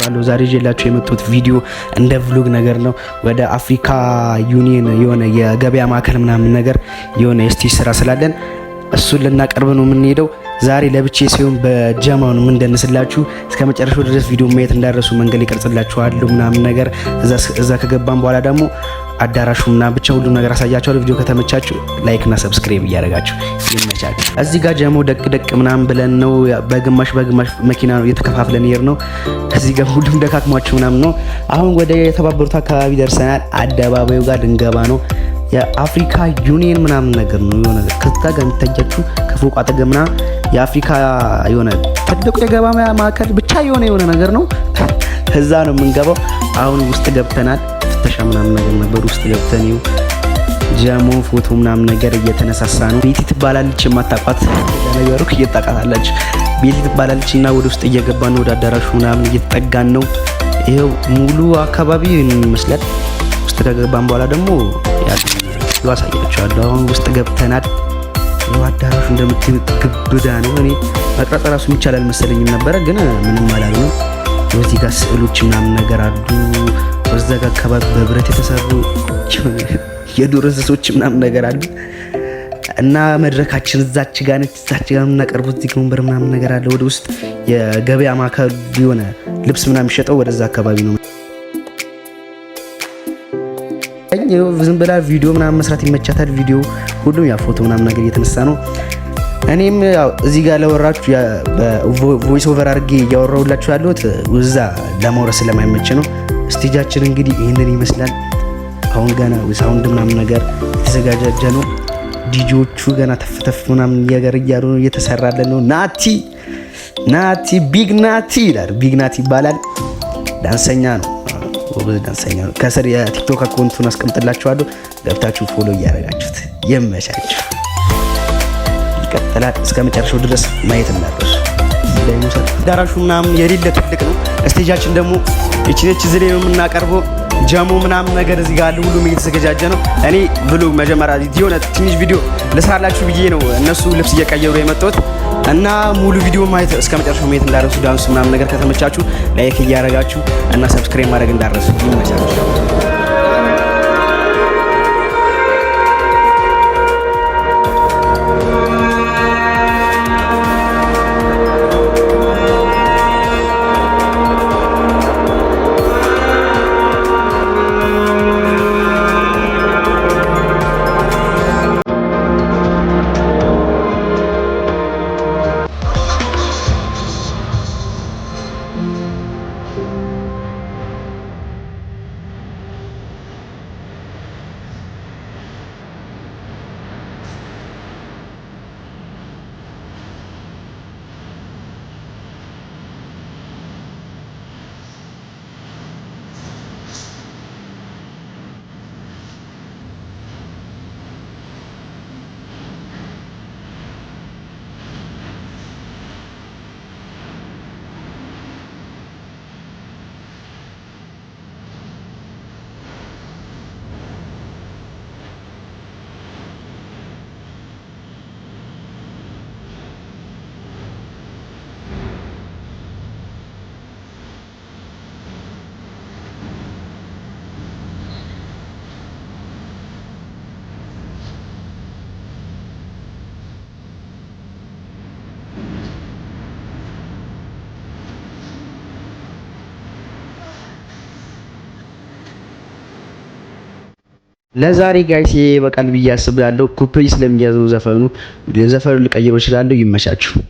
እላችኋለሁ። ዛሬ ይዤላችሁ የመጣሁት ቪዲዮ እንደ ቭሎግ ነገር ነው። ወደ አፍሪካ ዩኒየን የሆነ የገበያ ማዕከል ምናምን ነገር የሆነ የስቴጅ ስራ ስላለን እሱን ልናቀርብ ነው የምንሄደው። ዛሬ ለብቻ ሲሆን በጀማው ነው የምንደንስላችሁ። እስከ መጨረሻው ድረስ ቪዲዮ ማየት እንዳረሱ መንገድ ይቀርጽላችኋለሁ ምናምን ነገር። እዛ ከገባን በኋላ ደግሞ አዳራሹ ምናምን ብቻ ሁሉም ነገር አሳያችኋለሁ። ቪዲዮ ከተመቻችሁ ላይክ እና ሰብስክራይብ እያደረጋችሁ ይመቻችሁ። እዚህ ጋር ጀማው ደቅ ምናምን ብለን ነው በግማሽ መኪና ነው እየተከፋፍለን ይሄር ነው። እዚህ ጋር ሁሉም ደካክሟችሁ ምናምን ነው። አሁን ወደ የተባበሩት አካባቢ ደርሰናል። አደባባዩ ጋር ልንገባ ነው። የአፍሪካ ዩኒየን ምናምን ነገር ነው የሆነ ከዛ ጋር የሚታያችሁ ከፎቅ አጠገብ ምናምን የአፍሪካ የሆነ ትልቁ የገበያ ማዕከል ብቻ የሆነ ነገር ነው። ከዛ ነው የምንገባው። አሁን ውስጥ ገብተናል። ፍተሻ ምናምን ነገር ነበር። ውስጥ ገብተን ይኸው ጀሞ ፎቶ ምናምን ነገር እየተነሳሳ ነው። ቤቲ ትባላለች፣ የማታውቋት ነገሩ እየጣቃታላችሁ። ቤቲ ትባላለች እና ወደ ውስጥ እየገባን ነው። ወደ አዳራሹ ምናምን እየተጠጋን ነው። ይኸው ሙሉ አካባቢ ይመስላል። ውስጥ ከገባን በኋላ ደግሞ ያሳያችኋለሁ። አሁን ውስጥ ገብተናል። አዳራሹ እንደምታዩት ግብዳ ነው። እኔ መቅረጽ ራሱ ይቻላል መሰለኝም ነበረ ግን ምንም አላልኩም። እዚህ ጋር ስዕሎች ምናምን ነገር አሉ። ወዛ ጋር አካባቢ በብረት የተሰሩ የዱር እንስሶች ምናምን ነገር አሉ እና መድረካችን እዛች ጋር ነች። እዛች ጋር የምናቀርቡት እዚህ ወንበር ምናምን ነገር አለ። ወደ ውስጥ የገበያ ማዕከል የሆነ ልብስ ምናምን የሚሸጠው ወደዛ አካባቢ ነው። ዝም ብላ ቪዲዮ ምናምን መስራት ይመቻታል። ቪዲዮ ሁሉም ያ ፎቶ ምናምን ነገር እየተነሳ ነው። እኔም ያው እዚህ ጋር ለወራችሁ በቮይስ ኦቨር አድርጌ እያወራሁላችሁ ያለሁት እዛ ለማውረስ ስለማይመች ነው። ስቴጃችን እንግዲህ ይህንን ይመስላል። አሁን ገና ሳውንድ ምናምን ነገር የተዘጋጀ ነው። ዲጂዎቹ ገና ተፍተፍ ምናምን ነገር እያሉ ነው፣ እየተሰራለን ነው። ናቲ ቢግ ናቲ ይላል። ቢግ ናቲ ይባላል። ዳንሰኛ ነው፣ ወብዝ ዳንሰኛ ነው። ከስር የቲክቶክ አካውንቱን አስቀምጥላችኋለሁ። ገብታችሁ ፎሎ እያደረጋችሁት ይመቻችሁ። ይቀጥላል። እስከ መጨረሻው ድረስ ማየት እንዳትረሱ። አዳራሹ ምናምን የሌለ ትልቅ ነው። ስቴጃችን ደግሞ እቺ ዝሌ ነው የምናቀርበው። ጀሞ ምናምን ነገር እዚህ ጋር አለ። ሁሉም እየተዘጋጀ ነው። እኔ ብሎግ መጀመሪያ የሆነ ትንሽ ቪዲዮ ልስራላችሁ ብዬ ነው እነሱ ልብስ እየቀየሩ የመጡት እና ሙሉ ቪዲዮ ማየት እስከ መጨረሻው ማየት እንዳረሱ። ዳንሱ ምናምን ነገር ከተመቻችሁ ላይክ እያደረጋችሁ እና ሰብስክራይብ ማድረግ እንዳረሱ። ይመቻችሁ። ለዛሬ ጋይስ በቃል ብዬ አስባለሁ። ኮፒ ስለሚያዘው ዘፈኑ ልቀይረው እችላለሁ። ይመቻችሁ።